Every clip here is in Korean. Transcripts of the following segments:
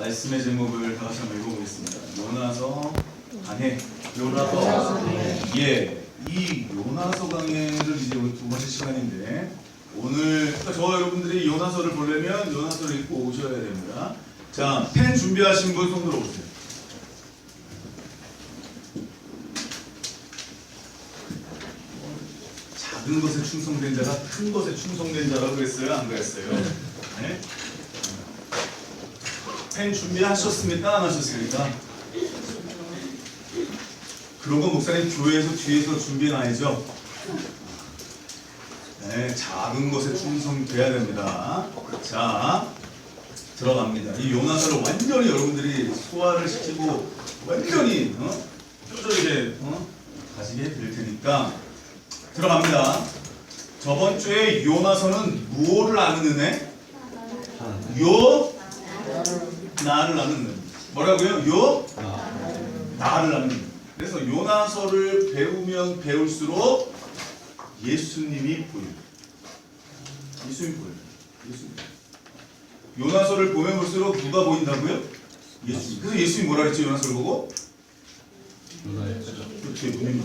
말씀의 제목을 다 같이 한번 읽어보겠습니다. 요나서 강해. 요나서 예, 이 요나서 강해를 이제 오늘 두 번째 시간인데 오늘 그러니까 저 여러분들이 요나서를 보려면 요나서를 읽고 오셔야 됩니다. 자, 펜 준비하신 분 손 들어보세요. 작은 것에 충성된 자가 큰 것에 충성된 자라고 그랬어요? 안 그랬어요? 네? 펜 준비하셨습니까? 안 하셨습니까? 그런 거 목사님 교회에서 뒤에서 준비해놔야죠. 네, 작은 것에 충성돼야 됩니다. 자, 들어갑니다. 이 요나서를 완전히 여러분들이 소화를 시키고 완전히 뾰족하게 가시게 될 테니까 들어갑니다. 저번 주에 요나서는 무엇을 아는 은혜? 나를 아는 은혜. 뭐라고요? 나를 아는 은혜. 그래서 요나서를 배우면 배울수록 예수님이 보여요. 예수님이 보여요. 예수님. 요나서를 보면 볼수록 누가 보인다고요? 예수님. 그래서 예수님이 뭐라 그랬죠? 요나서를 보고? 그 뒤에 보이는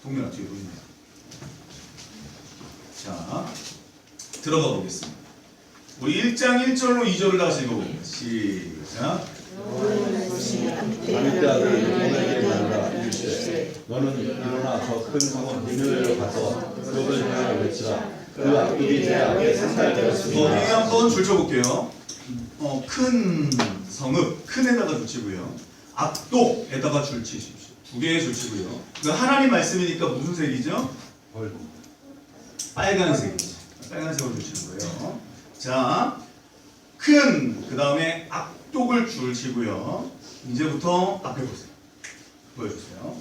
동료나 뒤에 보이는. 자, 들어가 보겠습니다. 우리 1장 1절로 2절을 다시 읽어봅니다. 시작. 다윗의 아들 요나에게 말하라 이르시되 너는 일어나 저 큰 성읍 니느웨로 가서 그것을 향하여 외치라. 그 악독이 제 악에 상달되었으니 여기 한번 줄쳐볼게요. 큰 성읍, 큰에다가 줄치고요. 악독에다가 줄치십시오. 두 개의 줄치고요. 하나님 말씀이니까 무슨 색이죠? 빨간색이죠. 빨간색으로 줄치는 거예요. 자, 그 다음에 악독을 줄치고요. 이제부터 앞에 보세요. 보여주세요.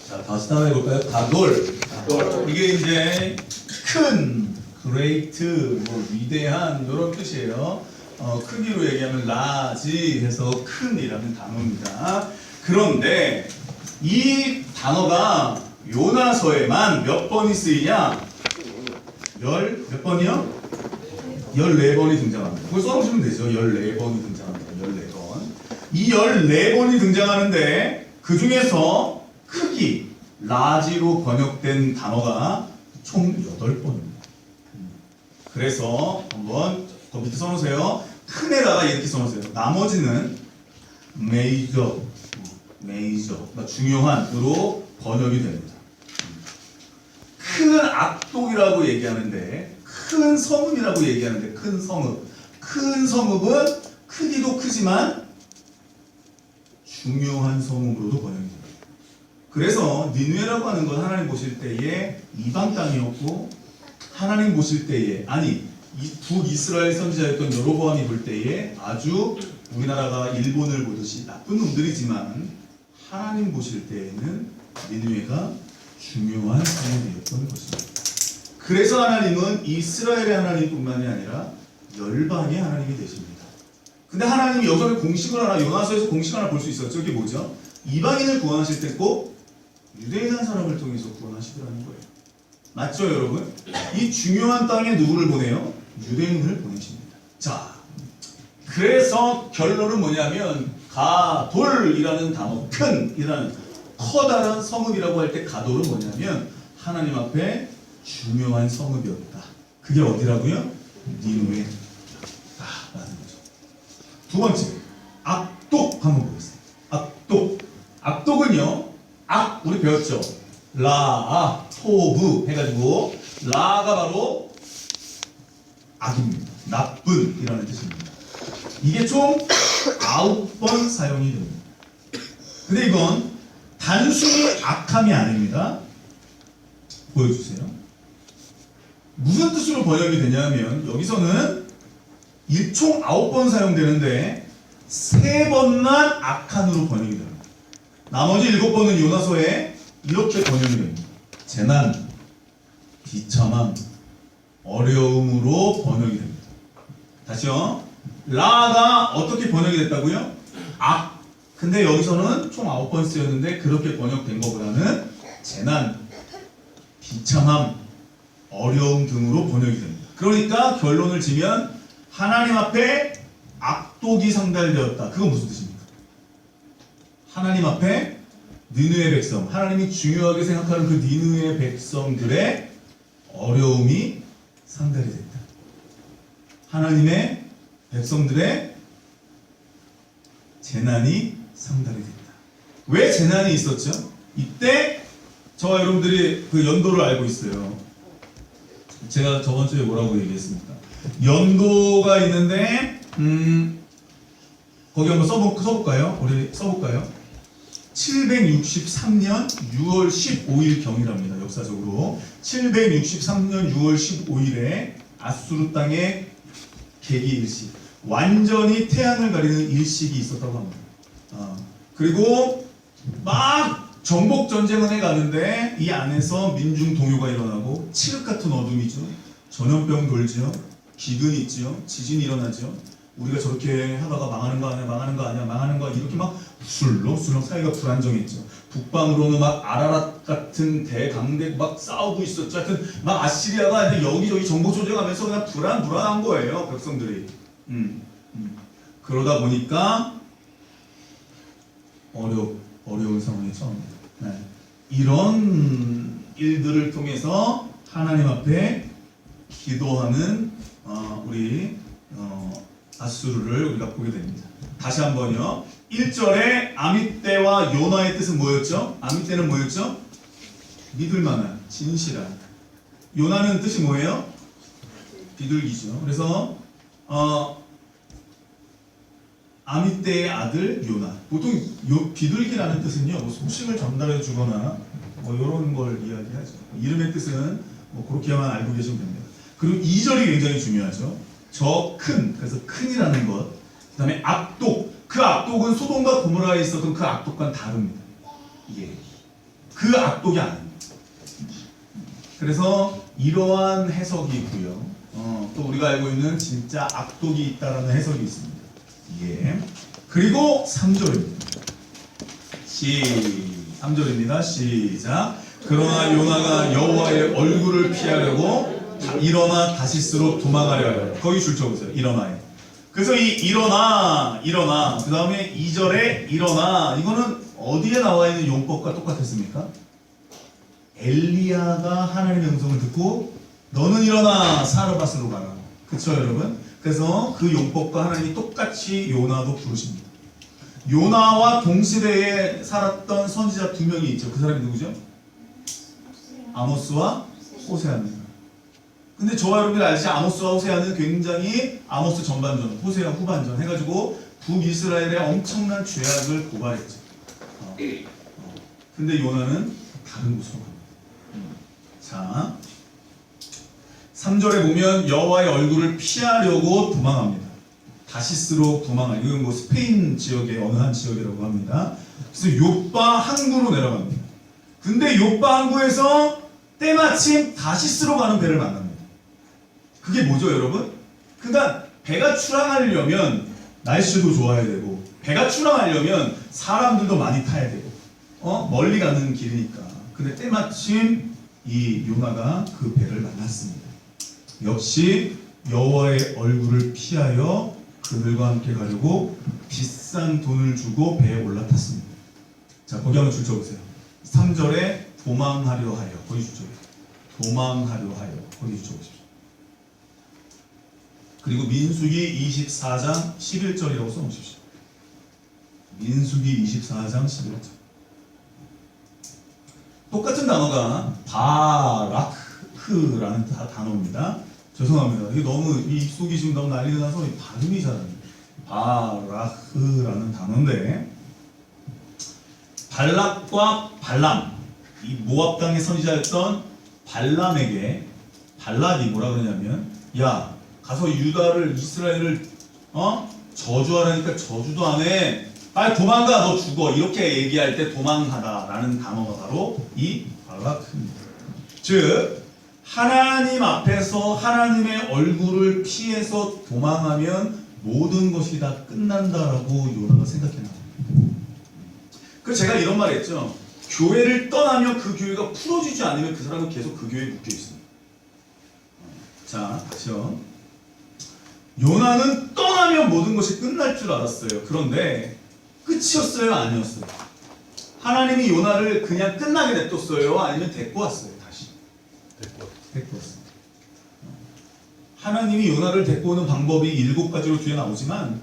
자, 다시 따라 해볼까요? 가돌. 이게 이제 큰, great, 위대한 이런 뜻이에요. 크기로 얘기하면 large 해서 큰이라는 단어입니다. 그런데 이 단어가 요나서에만 몇 번이 쓰이냐? 몇 번이요? 14번이 등장합니다. 그걸 써보시면 되죠. 14번이 등장합니다. 14번. 이 14번이 등장하는데 그 중에서 크기, 라지로 번역된 단어가 총 8번입니다. 그래서 한번 더 밑에 써놓으세요. 큰에다가 이렇게 써놓으세요. 나머지는 메이저, 그러니까 중요한으로 번역이 됩니다. 큰 악독이라고 얘기하는데 큰 성읍이라고 얘기하는데 큰 성읍은 크기도 크지만 중요한 성읍으로도 번역이 됩니다. 그래서 니느웨라고 하는 건 하나님 보실 때에 이방 땅이었고 하나님 보실 때에 이 북이스라엘 선지자였던 여로보암이 볼 때에 아주 우리나라가 일본을 보듯이 나쁜 놈들이지만 하나님 보실 때에는 니느웨가 중요한 성읍이었던 것입니다. 그래서 하나님은 이스라엘의 하나님뿐만이 아니라 열방의 하나님이 되십니다. 근데 하나님이 여기서 공식을 하나, 요나서에서 공식을 하나 볼 수 있었죠. 이게 뭐죠? 이방인을 구원하실 때 꼭 유대인 한 사람을 통해서 구원하시더라는 거예요. 맞죠, 여러분? 이 중요한 땅에 누구를 보내요? 유대인을 보내십니다. 자, 그래서 결론은 뭐냐면 가돌이라는 단어, 큰이라는 커다란 성읍이라고 할 때 가돌은 뭐냐면 하나님 앞에 중요한 성읍이었다. 그게 어디라고요? 니느웨였다 라는 거죠. 두 번째, 악독 한번 보겠습니다. 악독은요, 우리 배웠죠? 토브 해가지고 라가 바로 악입니다. 나쁜이라는 뜻입니다. 이게 총 9번 사용이 됩니다. 근데 이건 단순히 악함이 아닙니다. 보여주세요. 무슨 뜻으로 번역이 되냐면 여기서는 총 9번 사용되는데 3번만 악한으로 번역이 됩니다. 나머지 7번은 요나서에 이렇게 번역이 됩니다. 재난, 비참함, 어려움으로 번역이 됩니다. 다시요. 라가 어떻게 번역이 됐다고요? 악. 근데 여기서는 총 9번 쓰였는데 그렇게 번역된 것보다는 재난, 비참함, 어려움 등으로 번역이 됩니다. 그러니까 결론을 지면 하나님 앞에 악독이 상달되었다. 그건 무슨 뜻입니까? 하나님 앞에 니느웨 백성, 하나님이 중요하게 생각하는 그 니느웨 백성들의 어려움이 상달이 됐다. 하나님의 백성들의 재난이 상달이 됐다. 왜 재난이 있었죠? 이때 저와 여러분들이 그 연도를 알고 있어요. 제가 저번 주에 뭐라고 얘기했습니까? 연도가 있는데 거기 한번 써볼까요? 우리 써볼까요? 763년 6월 15일 경이랍니다. 역사적으로 763년 6월 15일에 아수르 땅에 개기 일식, 완전히 태양을 가리는 일식이 있었다고 합니다. 그리고 막 정복 전쟁을 해가는데 이 안에서 민중 동요가 일어나고 칠흑 같은 어둠이죠. 전염병 돌죠. 기근이 있죠. 지진이 일어나죠. 우리가 저렇게 하다가 망하는 거 아니야, 망하는 거 아니야, 망하는 거 이렇게 막 술렁술렁 사이가 불안정했죠. 북방으로는 막 아라랏 같은 대강대 막 싸우고 있었죠. 하여튼 막 아시리아가 여기저기 정보 조정하면서 그냥 불안한 거예요, 백성들이. 그러다 보니까 어려운 상황이 처음입니다. 네. 이런 일들을 통해서 하나님 앞에 기도하는 우리 아수르를 우리가 보게 됩니다. 다시 한번요. 1절에 아미떼와 요나의 뜻은 뭐였죠? 아미떼는 뭐였죠? 믿을만한, 진실한. 요나는 뜻이 뭐예요? 비둘기죠. 그래서 아미떼의 아들 요나. 보통 비둘기라는 뜻은요, 뭐 소식을 전달해 주거나 뭐 이런 걸 이야기하죠. 이름의 뜻은 뭐 그렇게만 알고 계시면 됩니다. 그리고 2절이 굉장히 중요하죠. 저 큰, 그래서 큰이라는 것. 그 다음에 악독. 그 악독은 소돔과 고모라에 있었던 그 악독과는 다릅니다. 예. 그 악독이 아닙니다. 그래서 이러한 해석이 있고요. 또 우리가 알고 있는 진짜 악독이 있다라는 해석이 있습니다. 예. 그리고 3절입니다. 3절입니다. 시작. 그러나 요나가 여호와의 얼굴을 피하려고 일어나 다시스로 도망하려 하여. 거기 줄 쳐보세요. 일어나요. 그래서 이 일어나 그 다음에 2절에 일어나, 이거는 어디에 나와 있는 용법과 똑같았습니까? 엘리야가 하나님의 음성을 듣고 너는 일어나 사르밧으로 가라. 그쵸 여러분? 그래서 그 용법과 하나님이 똑같이 요나도 부르십니다. 요나와 동시대에 살았던 선지자 2명이 있죠. 그 사람이 누구죠? 아모스와 호세아입니다. 근데 저와 여러분들이 알지, 아모스와 호세아는 굉장히 아모스 전반전, 호세아 후반전 해가지고 북이스라엘의 엄청난 죄악을 고발했죠. 근데 요나는 다른 곳으로 갑니다. 자, 3절에 보면 여호와의 얼굴을 피하려고 도망합니다. 다시스로 도망하요. 이건 뭐 스페인 지역의 어느 한 지역이라고 합니다. 그래서 요빠 항구로 내려갑니다. 근데 요빠 항구에서 때마침 다시스로 가는 배를 만납니다. 그게 뭐죠, 여러분? 그러니까 배가 출항하려면 날씨도 좋아야 되고, 배가 출항하려면 사람들도 많이 타야 되고, 멀리 가는 길이니까. 근데 때마침 이 요나가 그 배를 만났습니다. 역시 여호와의 얼굴을 피하여 그들과 함께 가려고 비싼 돈을 주고 배에 올라탔습니다. 자, 거기 한번 줄 쳐보세요. 3절에 도망하려 하여. 거기 줄 쳐보세요. 도망하려 하여. 거기 줄 쳐보십시오. 그리고 민수기 24장 11절이라고 써놓으십시오. 민수기 24장 11절. 똑같은 단어가 바라크라는 단어입니다. 죄송합니다. 이게 너무 입속이 지금 너무 난리가 나서 발음이 잘 안 돼요. 바라크라는 단어인데, 발락과 발람, 이 모압 땅의 선지자였던 발람에게 발락이 뭐라 그러냐면, 야, 가서 유다를, 이스라엘을 저주하라니까 저주도 안 해. 빨리 도망가, 너 죽어. 이렇게 얘기할 때 도망하다라는 단어가 바로 이 발락입니다. 즉 하나님 앞에서 하나님의 얼굴을 피해서 도망하면 모든 것이 다 끝난다라고 요나가 생각해 나옵니다. 그래서 제가 이런 말 했죠. 교회를 떠나면 그 교회가 풀어지지 않으면 그 사람은 계속 그 교회에 묶여 있습니다. 자, 다시요. 요나는 떠나면 모든 것이 끝날 줄 알았어요. 그런데 끝이었어요? 아니었어요? 하나님이 요나를 그냥 끝나게 냅뒀어요? 아니면 데리고 왔어요? 다시 데리고 왔어요. 하나님이 요나를 데리고 오는 방법이 7가지로 뒤에 나오지만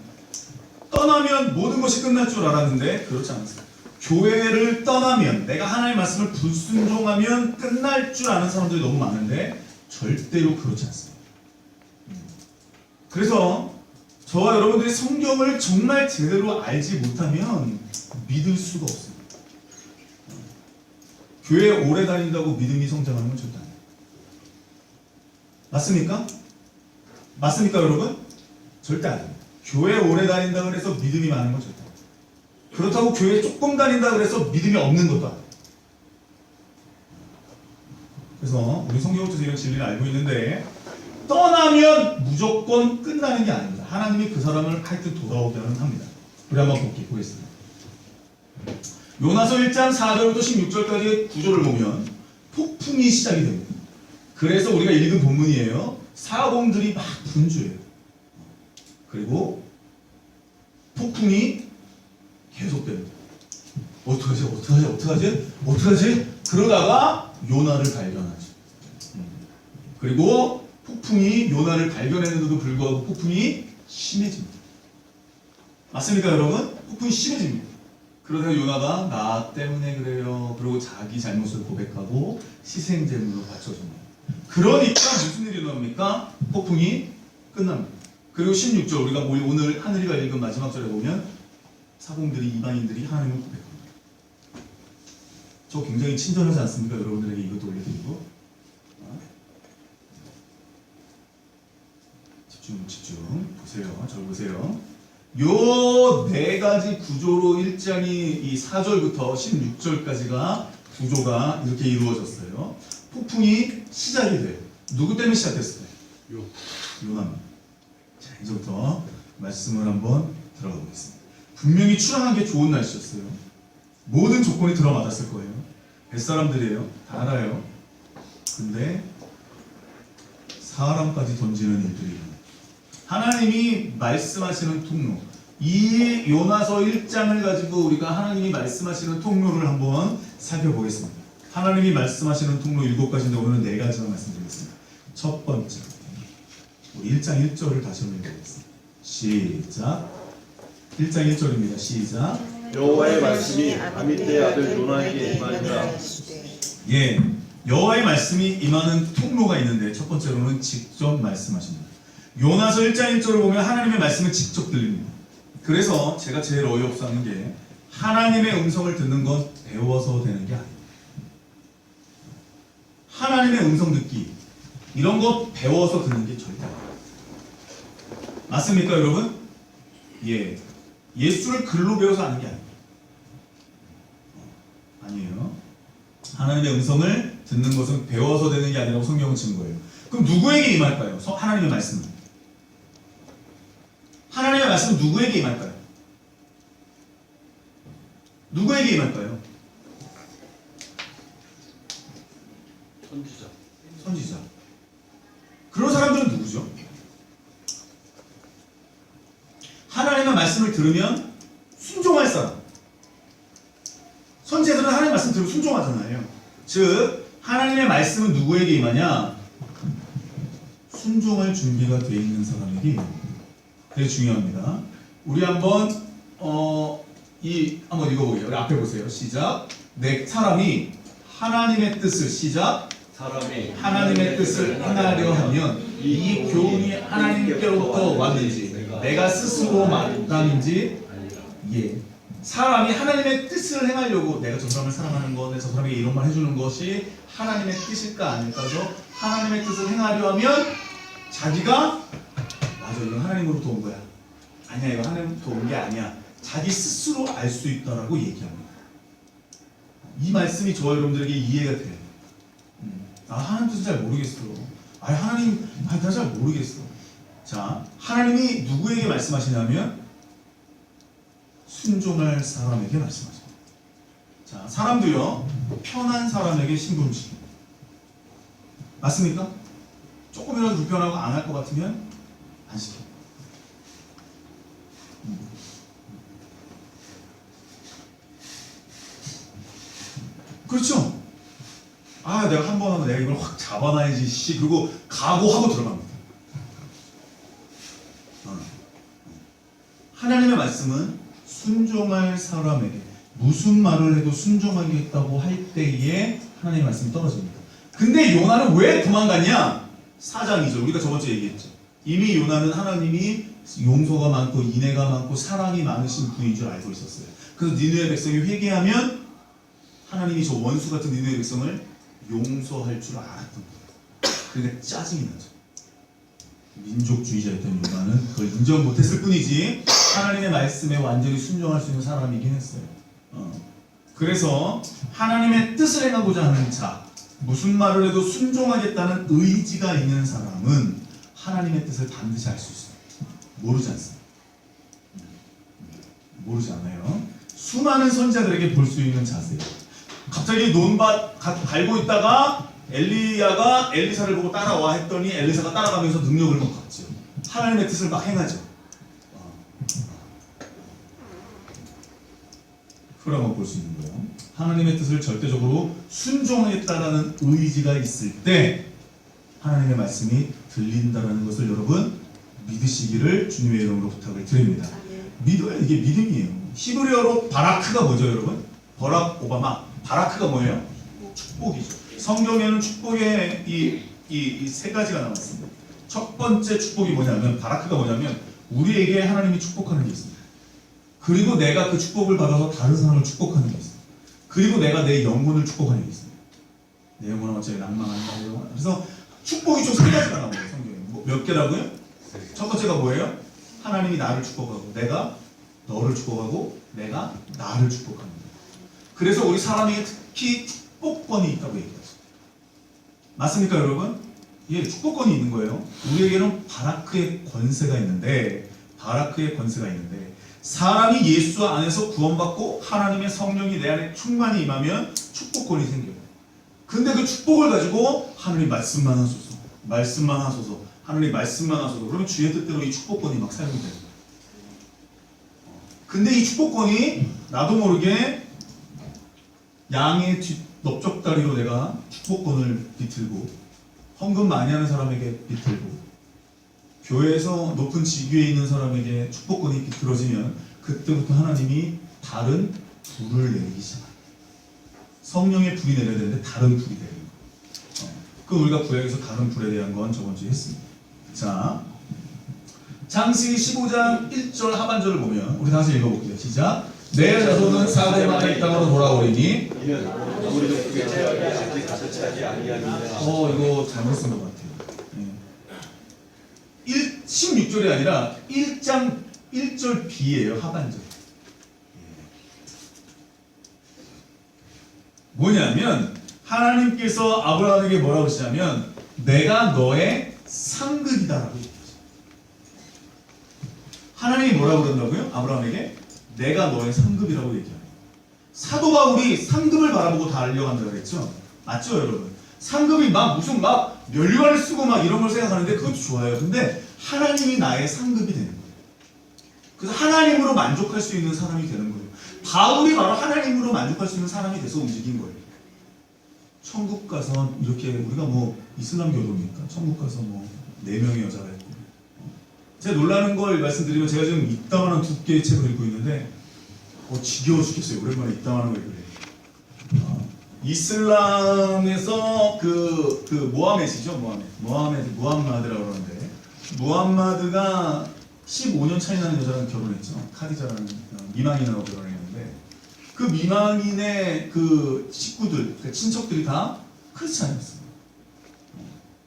떠나면 모든 것이 끝날 줄 알았는데 그렇지 않았어요. 교회를 떠나면, 내가 하나님의 말씀을 불순종하면 끝날 줄 아는 사람들이 너무 많은데 절대로 그렇지 않습니다. 그래서 저와 여러분들이 성경을 정말 제대로 알지 못하면 믿을 수가 없습니다. 교회 오래 다닌다고 믿음이 성장하는 건 절대 아니에요. 맞습니까? 맞습니까 여러분? 절대 아니에요. 교회 오래 다닌다고 해서 믿음이 많은 건 절대 아니에요. 그렇다고 교회 조금 다닌다고 해서 믿음이 없는 것도 아니에요. 그래서 우리 성경에서 이런 진리를 알고 있는데 떠나면 무조건 끝나는 게 아닙니다. 하나님이 그 사람을 하여튼 돌아오게 합니다. 우리 한번 보겠습니다. 요나서 1장 4절부터 16절까지의 구조를 보면 폭풍이 시작이 됩니다. 그래서 우리가 읽은 본문이에요. 사공들이 막 분주해요. 그리고 폭풍이 계속됩니다. 어떡하지? 그러다가 요나를 발견하죠. 그리고 폭풍이 요나를 발견했는데도 불구하고 폭풍이 심해집니다. 맞습니까 여러분? 폭풍이 심해집니다. 그러다가 요나가 나 때문에 그래요. 그리고 자기 잘못을 고백하고 희생제물로 바쳐줍니다. 그러니까 무슨 일이 일어납니까? 폭풍이 끝납니다. 그리고 16절 우리가 오늘 하늘이가 읽은 마지막 절에 보면 사공들이 이방인들이 하나님을 고백합니다. 저 굉장히 친절하지 않습니까? 여러분들에게 이것도 올려드리고 집중 보세요. 저 보세요. 요 4가지 구조로 1장이 이 4절부터 16절까지가 구조가 이렇게 이루어졌어요. 폭풍이 시작이 돼요. 누구 때문에 시작됐어요? 요나입니다. 자, 이제부터 말씀을 한번 들어가 보겠습니다. 분명히 출항한 게 좋은 날씨였어요. 모든 조건이 들어맞았을 거예요. 뱃사람들이에요. 다 알아요. 근데 사람까지 던지는 일들이 하나님이 말씀하시는 통로, 이 요나서 1장을 가지고 우리가 하나님이 말씀하시는 통로를 한번 살펴보겠습니다. 하나님이 말씀하시는 통로 7가지인데 오늘은 4가지만 말씀드리겠습니다. 첫 번째, 우리 1장 1절을 다시 한번 읽어보겠습니다. 시작. 1장 1절입니다. 시작. 여호와의 말씀이 아미떼의 아들 요나에게 임하니라. 예, 여호와의 말씀이 임하는 통로가 있는데 첫 번째로는 직접 말씀하십니다. 요나서 1장 1절을 보면 하나님의 말씀을 직접 들립니다. 그래서 제가 제일 어이없어 하는 게 하나님의 음성을 듣는 건 배워서 되는 게 아니에요. 하나님의 음성 듣기 이런 거 배워서 듣는 게 절대 아니에요. 맞습니까 여러분? 예, 예수를 글로 배워서 아는 게 아니에요. 아니에요. 하나님의 음성을 듣는 것은 배워서 되는 게 아니라고 성경은 증거해요. 그럼 누구에게 임할까요? 하나님의 말씀은? 하나님의 말씀은 누구에게 임할까요? 누구에게 임할까요? 선지자. 그런 사람들은 누구죠? 하나님의 말씀을 들으면 순종할 사람. 선지자들은 하나님의 말씀 들으면 순종하잖아요. 즉 하나님의 말씀은 누구에게 임하냐? 순종할 준비가 되어 있는 사람에게 임합니다. 그게 중요합니다. 우리 한번 한번 읽어보게요. 우리 앞에 보세요. 시작. 사람이 하나님의 뜻을 시작. 사람이 하나님의 뜻을 행하려 하면 이 교훈이 하나님께로부터 왔는지 내가 스스로 마땅인지 예. 사람이 하나님의 뜻을 행하려고 내가 저 사람을 사랑하는 거, 내가 저 사람에게 이런 말 해주는 것이 하나님의 뜻일까 아닐까죠? 하나님의 뜻을 행하려 하면 자기가 맞아 이거 하나님으로부터 온 거야. 아니야 이거 하나님으로부터 온 게 아니야. 자기 스스로 알 수 있다라고 얘기합니다. 이 말씀이 저와 여러분들에게 이해가 돼요. 하나님 뜻은 잘 모르겠어. 하나님, 나 잘 모르겠어. 자, 하나님이 누구에게 말씀하시냐면 순종할 사람에게 말씀하십니다. 자, 사람도요 편한 사람에게 신분시킵니다. 맞습니까? 조금이라도 불편하고 안 할 것 같으면 안 시킵니다. 그렇죠? 아, 내가 한 번 하면 내가 이걸 확 잡아놔야지, 씨. 그리고 각오하고 들어갑니다. 하나님의 말씀은 순종할 사람에게 무슨 말을 해도 순종하겠다고 할 때에 하나님의 말씀이 떨어집니다. 근데 요나는 왜 도망갔냐? 4장 2절 우리가 저번주에 얘기했죠. 이미 요나는 하나님이 용서가 많고 인애가 많고 사랑이 많으신 분인 줄 알고 있었어요. 그래서 니느웨 백성이 회개하면 하나님이 저 원수 같은 니느웨 백성을 용서할 줄 알았던 거예요. 그러니까 짜증이 나죠. 민족주의자였던 요나는 그걸 인정 못했을 뿐이지 하나님의 말씀에 완전히 순종할 수 있는 사람이긴 했어요. 그래서 하나님의 뜻을 행하고자 하는 자, 무슨 말을 해도 순종하겠다는 의지가 있는 사람은 하나님의 뜻을 반드시 알 수 있어요. 모르지 않습니다. 모르지 않아요. 수많은 선지자들에게 볼 수 있는 자세예요. 갑자기 논밭 갈고 있다가 엘리야가 엘리사를 보고 따라와 했더니 엘리사가 따라가면서 능력을 막 갖죠. 하나님의 뜻을 막 행하죠. 그런 걸 볼 수 있는 거예요. 하나님의 뜻을 절대적으로 순종하겠다라는 의지가 있을 때 하나님의 말씀이 들린다라는 것을 여러분 믿으시기를 주님의 이름으로 부탁을 드립니다. 믿어야 이게 믿음이에요. 히브리어로 바라크가 뭐죠, 여러분? 버락 오바마. 바라크가 뭐예요? 축복이죠. 성경에는 축복의 이 세 가지가 나왔습니다. 첫 번째 축복이 뭐냐면 바라크가 뭐냐면 우리에게 하나님이 축복하는 게 있습니다. 그리고 내가 그 축복을 받아서 다른 사람을 축복하는 게 있습니다. 그리고 내가 내 영혼을 축복하는 게 있습니다. 내 영혼은 어차피 낭망한다. 그래서 축복이 총 3가지가 나와요. 성경에. 몇 개라고요? 첫 번째가 뭐예요? 하나님이 나를 축복하고 내가 너를 축복하고 내가 나를 축복하는 거예요. 그래서 우리 사람에게 특히 축복권이 있다고 얘기하죠. 맞습니까, 여러분? 예, 축복권이 있는 거예요. 우리에게는 바라크의 권세가 있는데 사람이 예수 안에서 구원받고 하나님의 성령이 내 안에 충만히 임하면 축복권이 생겨요. 근데 그 축복을 가지고 하나님 말씀만 하소서, 하나님 말씀만 하소서. 그러면 주의 뜻대로 이 축복권이 막 사용이 돼요. 근데 이 축복권이 나도 모르게 양의 뒷 넓적다리로 내가 축복권을 비틀고 헌금 많이 하는 사람에게 비틀고 교회에서 높은 직위에 있는 사람에게 축복권이 비틀어지면 그때부터 하나님이 다른 불을 내리기 시작합니다. 성령의 불이 내려야 되는데 다른 불이 내리는 거예요. 그 우리가 구약에서 다른 불에 대한 건 저번 주에 했습니다. 자, 창세기 15장 1절 하반절을 보면 우리 다시 읽어볼게요. 시작. 내 자손은 사대만의 땅으로 돌아오리니 이는 아무리도 그게 죄악이 아직 가득 차지 아니하니라. 이거 잘못 쓴 것 같아요. 16절이 아니라 1장 1절 B예요. 하반절. 뭐냐면 하나님께서 아브라함에게 뭐라고 하시냐면 내가 너의 상급이다라고 얘기하죠. 하나님이 뭐라고 그런다고요? 아브라함에게 내가 너의 상급이라고 얘기해요. 사도 바울이 상급을 바라보고 달려간다고 그랬죠? 맞죠, 여러분? 상급이 무슨 면류관을 쓰고 이런 걸 생각하는데 그것도 좋아요. 근데 하나님이 나의 상급이 되는 거예요. 그래서 하나님으로 만족할 수 있는 사람이 되는 거예요. 바울이 바로 하나님으로 만족할 수 있는 사람이 돼서 움직인 거예요. 천국 가서 이렇게 우리가 이슬람 교도입니까? 천국 가서 4명의 여자가 있고. 제가 놀라는 걸 말씀드리면 제가 지금 이따만한 2개의 책을 읽고 있는데 지겨워 죽겠어요. 오랜만에 이따만한 걸 읽으래요. 이슬람에서 그 모하메드죠. 무함마드라고 그러는데 무함마드가 15년 차이 나는 여자랑 결혼했죠. 카디자라는 미망인하고 결혼했는데 그 미망인의 그 식구들, 그 친척들이 다 크리스찬이었어요.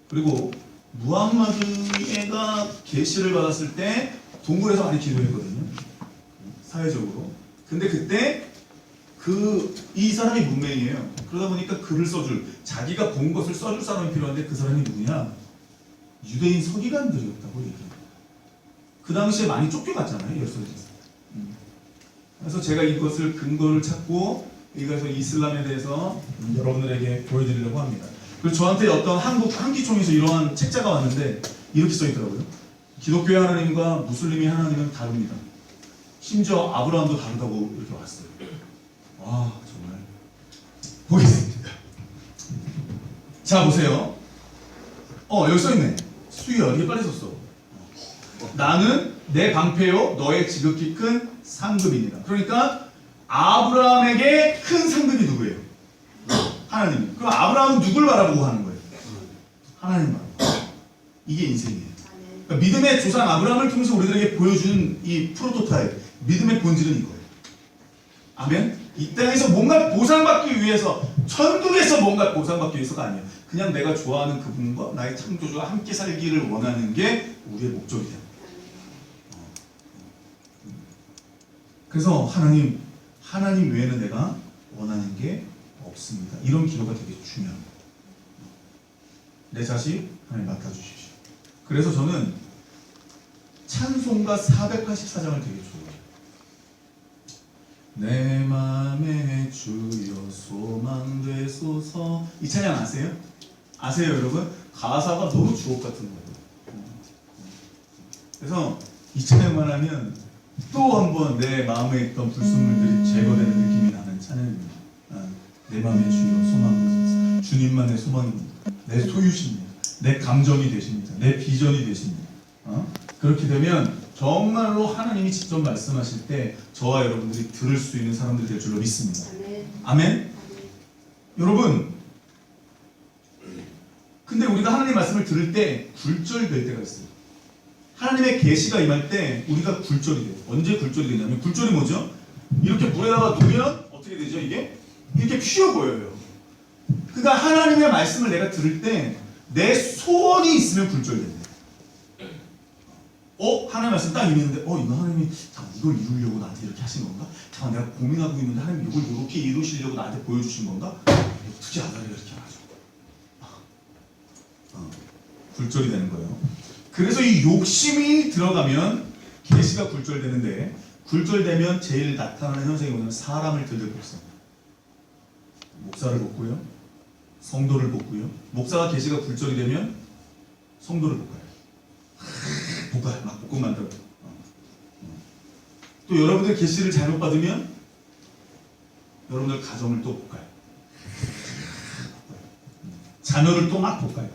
그리고 무함마드가 계시를 받았을 때 동굴에서 많이 기도했거든요. 사회적으로. 근데 그때 이 사람이 문맹이에요. 그러다 보니까 글을 써줄, 자기가 본 것을 써줄 사람이 필요한데 그 사람이 누구냐? 유대인 서기관들이었다고 얘기해요. 그 당시에 많이 쫓겨갔잖아요, 예루살렘에서. 그래서 제가 이것을 근거를 찾고 이것에서 이슬람에 대해서 여러분들에게 보여드리려고 합니다. 그리고 저한테 어떤 한국 한기총에서 이러한 책자가 왔는데 이렇게 써있더라고요. 기독교의 하나님과 무슬림의 하나님은 다릅니다. 심지어 아브라함도 다르다고 이렇게 왔어요. 와, 정말 보겠습니다. 자 보세요. 여기 써있네. 수희야 이게 빨리 썼어. 나는 내 방패요 너의 지극히 큰 상급이니라. 그러니까 아브라함에게 큰 상급이 누구예요? 하나님. 그럼 아브라함은 누굴 바라보고 하는 거예요? 하나님 바라보고. 이게 인생이에요. 그러니까 믿음의 조상 아브라함을 통해서 우리들에게 보여주는 이 프로토타입, 믿음의 본질은 이거예요. 아멘? 이 땅에서 뭔가 보상받기 위해서, 천국에서 뭔가 보상받기 위해서가 아니에요. 그냥 내가 좋아하는 그분과 나의 창조주와 함께 살기를 원하는 게 우리의 목적이 돼요. 그래서 하나님 외에는 내가 원하는 게 없습니다. 이런 기도가 되게 중요합니다. 내 자식 하나님 맡아주십시오. 그래서 저는 찬송가 484장을 되게 좋아해요. 내 맘에 주여 소망되소서. 이 찬양 아세요? 아세요 여러분? 가사가 너무 주옥 같은 거예요. 그래서 이 찬양만 하면 또 한 번 내 마음에 있던 불순물들이 제거되는 느낌이 나는 찬양입니다. 내 마음에 주여 소망되소서. 주님만 내 소망입니다. 내 소유십니다. 내 감정이 되십니다. 내 비전이 되십니다. 그렇게 되면 정말로 하나님이 직접 말씀하실 때 저와 여러분들이 들을 수 있는 사람들이 될 줄로 믿습니다. 아멘? 여러분, 근데 우리가 하나님 말씀을 들을 때 굴절될 때가 있어요. 하나님의 계시가 임할 때 우리가 굴절이 돼요. 언제 굴절이 되냐면, 굴절이 뭐죠? 이렇게 물에다가 놓으면 어떻게 되죠? 이게 이렇게 피어 보여요. 그러니까 하나님의 말씀을 내가 들을 때 내 소원이 있으면 굴절된다. 하나님 말씀 딱 임했는데, 이거 하나님이 이걸 이루려고 나한테 이렇게 하신 건가? 잠깐 내가 고민하고 있는데 하나님 이걸 이렇게 이루시려고 나한테 보여주신 건가? 어떻게 알아요? 이렇게 하죠. 굴절이 되는 거예요. 그래서 이 욕심이 들어가면 계시가 굴절되는데, 굴절되면 제일 나타나는 현상이 뭐냐면 사람을 들들고 있습니다. 목사를 뽑고요, 성도를 뽑고요. 목사가 계시가 굴절이 되면 성도를 볶아요. 볶아요. 막 볶음 만들어요. 또 여러분들 계시를 잘못 받으면 여러분들 가정을 또 볶아요. 자녀를 또 막 볶아요.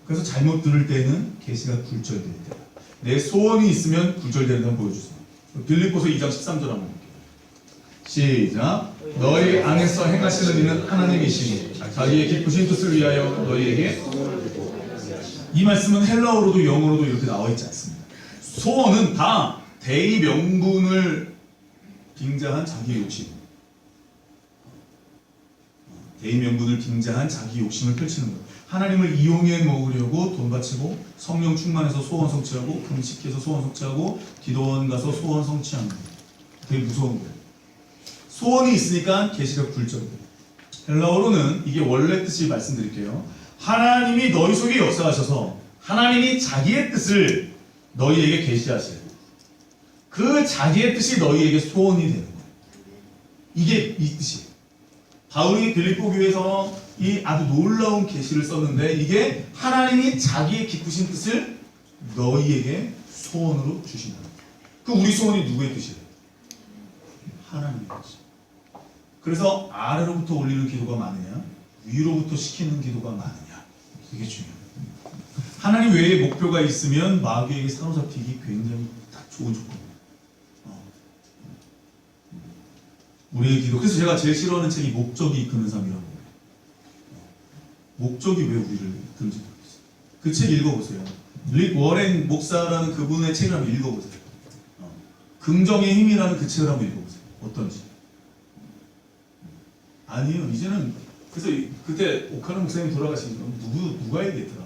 그래서 잘못 들을 때는 계시가 굴절될 때, 내 소원이 있으면 굴절되는 건 보여주세요. 빌립보서 2장 13절 한번 볼게요. 시작. 너희 안에서 행하시는 이는 하나님이시니 자기의 기쁘신 뜻을 위하여 너희에게. 이 말씀은 헬라어로도 영어로도 이렇게 나와 있지 않습니다. 소원은 다 대의 명분을 빙자한 자기 욕심, 대의 명분을 빙자한 자기 욕심을 펼치는 것. 하나님을 이용해 먹으려고 돈 바치고, 성령 충만해서 소원 성취하고, 금식해서 소원 성취하고, 기도원 가서 소원 성취하는 것. 되게 무서운 거예요. 소원이 있으니까 계시가 굴절돼요. 헬라어로는 이게 원래 뜻을 말씀드릴게요. 하나님이 너희 속에 역사하셔서 하나님이 자기의 뜻을 너희에게 계시하세요. 그 자기의 뜻이 너희에게 소원이 되는 거예요. 이게 이 뜻이에요. 바울이 빌립보 교회에서 이 아주 놀라운 계시를 썼는데, 이게 하나님이 자기의 기쁘신 뜻을 너희에게 소원으로 주신다. 그 우리 소원이 누구의 뜻이에요? 하나님의 뜻이에요. 그래서 아래로부터 올리는 기도가 많으냐, 위로부터 시키는 기도가 많으냐, 이게 중요해요. 하나님 외에 목표가 있으면 마귀에게 사로잡히기 굉장히 딱 좋은 조건이에요. 우리의 기도. 그래서 제가 제일 싫어하는 책이 목적이 이끄는 삶이라고. 목적이 왜 우리를 이끄는지 모르겠어요. 그 책 읽어보세요. 릭 워렌 목사라는 그분의 책을 한번 읽어보세요. 긍정의 힘이라는 그 책을 한번 읽어보세요. 어떤지. 아니에요. 이제는, 그래서 그때 오카노 목사님이 돌아가신 건 누가 얘기했더라?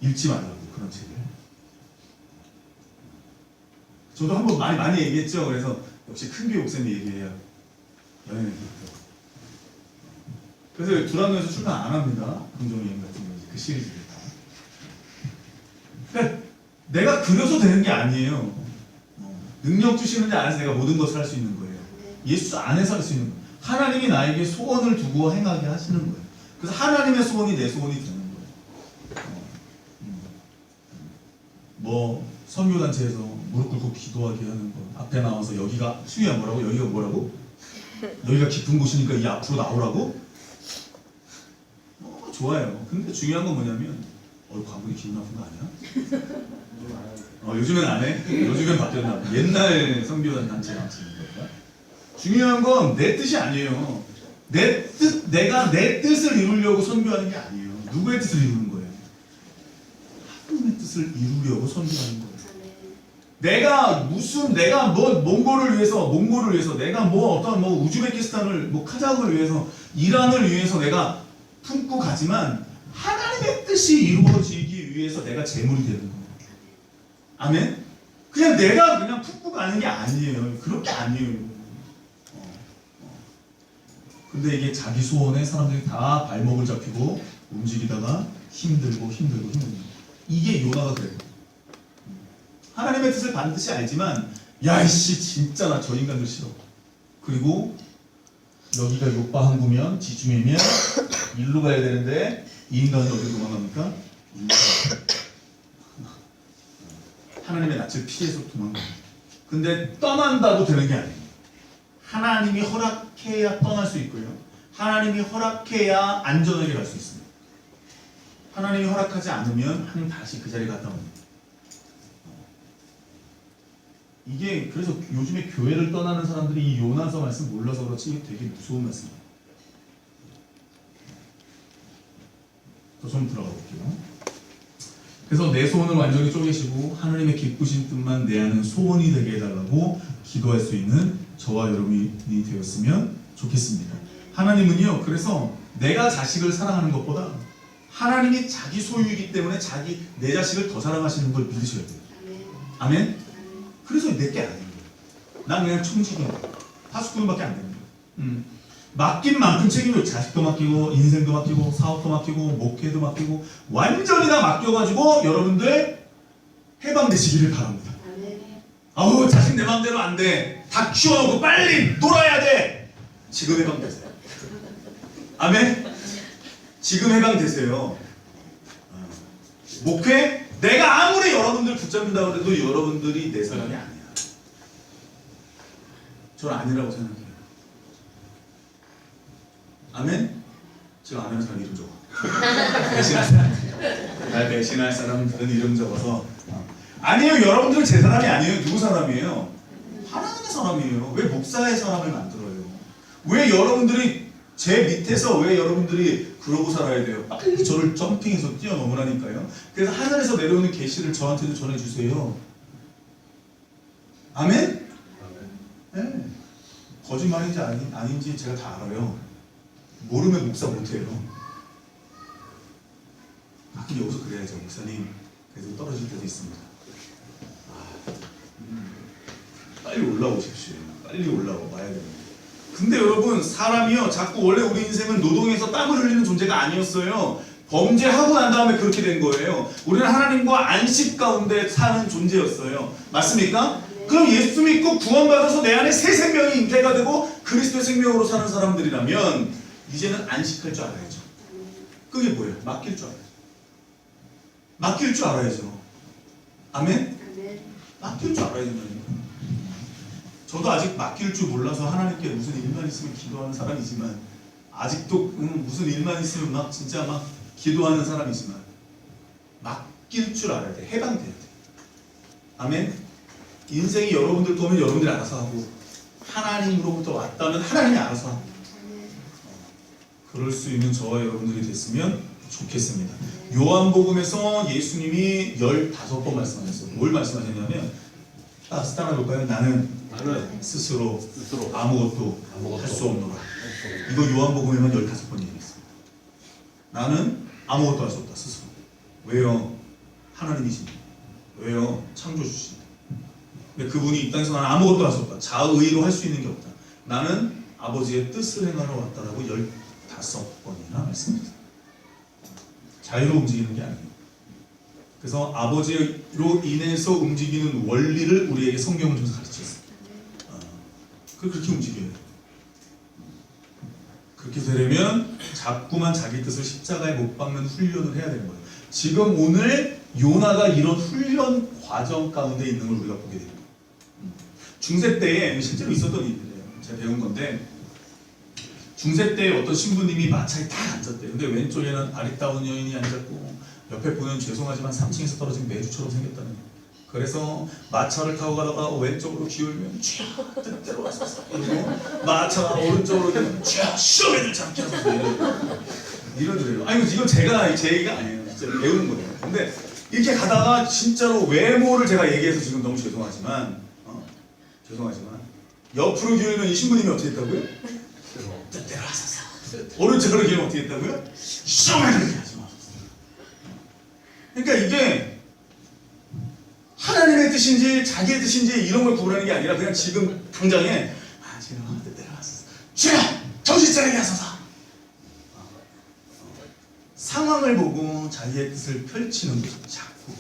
읽지 말라고, 그런 책을. 저도 한번 많이 얘기했죠. 그래서 역시 큰교회 목사님이 얘기해야 연예인이 있더라고요. 그래서 두란노에서 출판 안 합니다. 긍정의 힘 같은 거, 그 시리즈를 다. 그러니까 내가 그려서 되는 게 아니에요. 능력 주시는 데 안에서 내가 모든 것을 할 수 있는 거예요. 예수 안에서 할 수 있는 거예요. 하나님이 나에게 소원을 두고 행하게 하시는 거예요. 그래서 하나님의 소원이 내 소원이 되는 거예요. 선교단체에서 무릎 꿇고 기도하게 하는 거, 앞에 나와서 여기가 수위야 뭐라고? 여기가 뭐라고? 여기가 깊은 곳이니까 이 앞으로 나오라고? 좋아요. 근데 중요한 건 뭐냐면 과거에 기분 나쁜 거 아니야? 요즘엔 안 해? 요즘엔 바뀌었나 봐. 옛날 선교단 단체랑 같이 있는 거야. 중요한 건 내 뜻이 아니에요. 내가 내 뜻을 이루려고 선교하는 게 아니에요. 누구의 뜻을 이루는 거예요? 하나님의 뜻을 이루려고 선교하는 거예요. 내가 몽골을 위해서 내가 어떤 우즈베키스탄을 카자흐를 위해서 이란을 위해서 내가 품고 가지만 하나님의 뜻이 이루어지기 위해서 내가 제물이 되는 거예요. 아멘? 그냥 내가 그냥 품고 가는 게 아니에요. 그렇게 아니에요. 근데 이게 자기 소원에 사람들이 다 발목을 잡히고 움직이다가 힘들고. 이게 요나가 그래요. 하나님의 뜻을 반드시 알지만 야이씨 진짜 나 저 인간들 싫어. 그리고 여기가 요빠 항구면 지중해면 일로 가야 되는데 이 인간은 어디로 도망갑니까? 하나님의 낯을 피해서 도망갑니다. 근데 떠난다고 되는 게 아니에요. 하나님이 허락해야 떠날 수 있고요. 하나님이 허락해야 안전하게 갈 수 있습니다. 하나님이 허락하지 않으면 하나님 다시 그 자리에 갔다 옵니다. 이게 그래서 요즘에 교회를 떠나는 사람들이 이 요나서 말씀 몰라서 그렇지 이게 되게 무서운 말씀이에요. 좀 들어가 볼게요. 그래서 내 소원을 완전히 쪼개시고 하나님의 기쁘신 뜻만 내 안은 소원이 되게 해달라고 기도할 수 있는 저와 여러분이 되었으면 좋겠습니다. 하나님은요, 그래서 내가 자식을 사랑하는 것보다 하나님이 자기 소유이기 때문에 내 자식을 더 사랑하시는 걸 믿으셔야 돼요. 아멘? 그래서 내게 아니에요. 난 그냥 청지기예요. 파수꾼밖에 안 됩니다. 맡긴 만큼 책임을 자식도 맡기고 인생도 맡기고 사업도 맡기고 목회도 맡기고 완전히 다 맡겨가지고 여러분들 해방되시기를 바랍니다. 아우 자식 내 마음대로 안 돼. 다 키워놓고 빨리 놀아야 돼. 지금 해방되세요. 아멘? 지금 해방되세요. 목회? 내가 아무리 여러분들 붙잡는다고 해도 여러분들이 내 사람이 아니야. 저는 아니라고 생각해요. 아멘? 제가 아는 사람 이름 적어. 배신할 사람. 날 배신할 사람들은 이름 적어서. 아니에요. 여러분들은 제 사람이 아니에요. 누구 사람이에요? 하나님의 사람이에요. 왜 목사의 사람을 만들어요? 왜 여러분들이 제 밑에서 왜 여러분들이 그러고 살아야 돼요? 빨리 저를 점핑해서 뛰어넘으라니까요. 그래서 하늘에서 내려오는 계시를 저한테도 전해주세요. 아멘? 네. 거짓말인지 아닌지 제가 다 알아요. 모르면 목사 못해요. 가끔 여기서 그래야죠. 목사님 그래도 떨어질 때도 있습니다. 빨리 올라오십시오. 빨리 올라와야 돼요. 근데 여러분 사람이요 자꾸 원래 우리 인생은 노동해서 땀을 흘리는 존재가 아니었어요. 범죄하고 난 다음에 그렇게 된 거예요. 우리는 하나님과 안식 가운데 사는 존재였어요. 맞습니까? 그럼 예수 믿고 구원받아서 내 안에 새 생명이 잉태가 되고 그리스도의 생명으로 사는 사람들이라면 이제는 안식할 줄 알아야죠. 그게 뭐예요? 맡길 줄 알아야죠. 맡길 줄 알아야죠. 아멘? 맡길 줄 알아야 된다니까. 저도 아직 맡길 줄 몰라서 하나님께 무슨 일만 있으면 기도하는 사람이지만 아직도 무슨 일만 있으면 막 진짜 막 기도하는 사람이지만 맡길 줄 알아야 돼. 해방돼야 돼. 아멘? 인생이 여러분들 도면 여러분들이 알아서 하고 하나님으로부터 왔다면 하나님이 알아서 하고 그럴 수 있는 저와 여러분들이 됐으면 좋겠습니다. 요한복음에서 예수님이 15번 말씀하셨어요. 뭘 말씀하셨냐면 따라볼까요? 나는 스스로 아무것도 할 수 없노라. 이거 요한복음에만 15번 얘기했어요. 나는 아무것도 할 수 없다 스스로. 왜요? 하나님이십니다. 왜요? 창조주십니다. 근데 그분이 이 땅에서 나는 아무것도 할 수 없다. 자의로 할 수 있는 게 없다. 나는 아버지의 뜻을 행하러 왔다라고 15번이나 말씀드렸어요. 자유로 움직이는 게 아니에요. 그래서 아버지로 인해서 움직이는 원리를 우리에게 성경을 통해서 가르쳤어요. 그렇게 움직여야 돼요. 그렇게 되려면 자꾸만 자기 뜻을 십자가에 못 박는 훈련을 해야 되는 거예요. 지금 오늘 요나가 이런 훈련 과정 가운데 있는 걸 우리가 보게 됩니다. 중세 때에 실제로 있었던 일이에요. 제가 배운 건데 중세 때 어떤 신부님이 마차에 딱 앉았대요. 근데 왼쪽에는 아리따운 여인이 앉았고 옆에 보는 죄송하지만 3층에서 떨어진 매주처럼 생겼다는 거예요. 그래서 마차를 타고 가다가 왼쪽으로 기울면 쫙 뜻대로 왔었어. 그리고 마차가 오른쪽으로 기울면 쫙 시험에들 잡게 하소서 이러더래요. 아니 이건 제 얘기가 아니에요. 진짜 배우는 거예요. 근데 이렇게 가다가 진짜로 외모를 제가 얘기해서 지금 너무 죄송하지만 옆으로 기울면 이 신부님이 어떻게 했다고요? 뜻대로 하소서. 오른쪽으로 기울면 어떻게 했다고요? 시험에들 하지 마소서. 그러니까 이게 하나님의 뜻인지 자기의 뜻인지 이런 걸 구분하는 게 아니라 그냥 지금 당장에 지금 뜻대로 하소서. 주여 정신 차리게 하소서. 상황을 보고 자기의 뜻을 펼치는 거죠. 자꾸.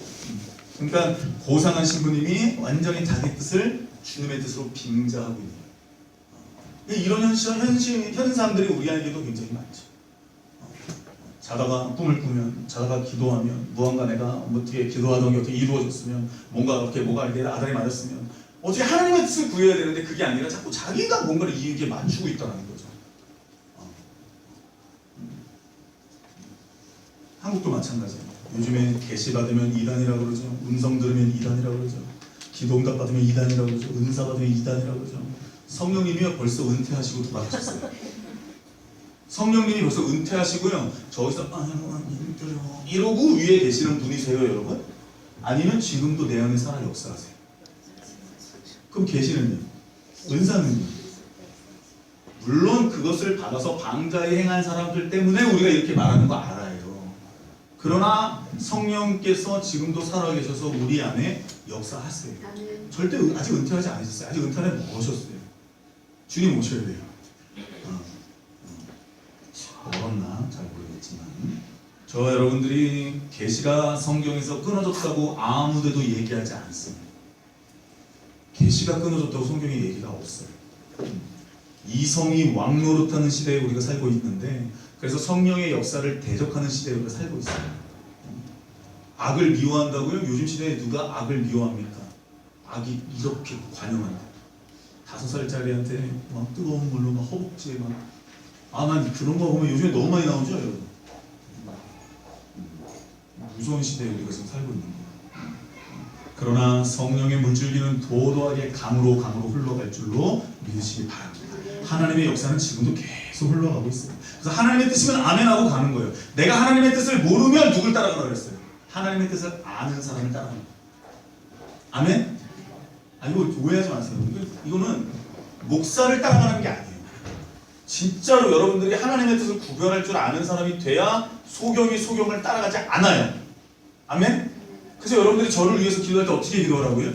그러니까 고상한 신부님이 완전히 자기 뜻을 주님의 뜻으로 빙자하고 있는 거예요. 이런 현상들이 우리에게도 굉장히 많죠. 자다가 꿈을 꾸면, 자다가 기도하면, 무언가 내가 어떻게 기도하던 게 어떻게 이루어졌으면, 뭐가 이렇게 아다리 맞았으면, 어떻게 하나님의 뜻을 구해야 되는데 그게 아니라 자꾸 자기가 뭔가를 이익에 맞추고 있다는 거죠. 한국도 마찬가지예요. 요즘에 계시 받으면 이단이라고 그러죠. 음성 들으면 이단이라고 그러죠. 기도 응답 받으면 이단이라고 그러죠. 은사 받으면 이단이라고 그러죠. 성령님이 벌써 은퇴하시고 돌아가셨어요. 성령님이 벌써 은퇴하시고요. 저기서 힘들어 이러고 위에 계시는 분이세요, 여러분? 아니면 지금도 내 안에 살아 역사하세요? 그럼 계시는요? 은사는요? 물론 그것을 받아서 방자에 행한 사람들 때문에 우리가 이렇게 말하는 거 알아요. 그러나 성령께서 지금도 살아계셔서 우리 안에 역사하세요. 절대 아직 은퇴하지 않으셨어요. 아직 은퇴는 모셨어요. 주님 오셔야 돼요. 어렵나? 잘 모르겠지만 저와 여러분들이 계시가 성경에서 끊어졌다고 아무데도 얘기하지 않습니다. 계시가 끊어졌다고 성경에 얘기가 없어요. 이성이 왕노릇하는 시대에 우리가 살고 있는데 그래서 성령의 역사를 대적하는 시대에 우리가 살고 있어요. 악을 미워한다고요? 요즘 시대에 누가 악을 미워합니까? 악이 이렇게 관영한다. 5살짜리한테 막 뜨거운 물로 막 허벅지에 막 난 그런 거 보면 요즘에 너무 많이 나오죠, 여러분. 무서운 시대에 우리가 지금 살고 있는 거예요. 그러나 성령의 물줄기는 도도하게 강으로 흘러갈 줄로 믿으시기 바랍니다. 하나님의 역사는 지금도 계속 흘러가고 있어요. 그래서 하나님의 뜻이면 아멘하고 가는 거예요. 내가 하나님의 뜻을 모르면 누굴 따라가라 그랬어요? 하나님의 뜻을 아는 사람을 따라가는 거예요. 아멘? 이거 오해하지 마세요. 이거는 목사를 따라가는 게 아니에요. 진짜로 여러분들이 하나님의 뜻을 구별할 줄 아는 사람이 돼야 소경이 소경을 따라가지 않아요. 아멘? 그래서 여러분들이 저를 위해서 기도할 때 어떻게 기도하라고요?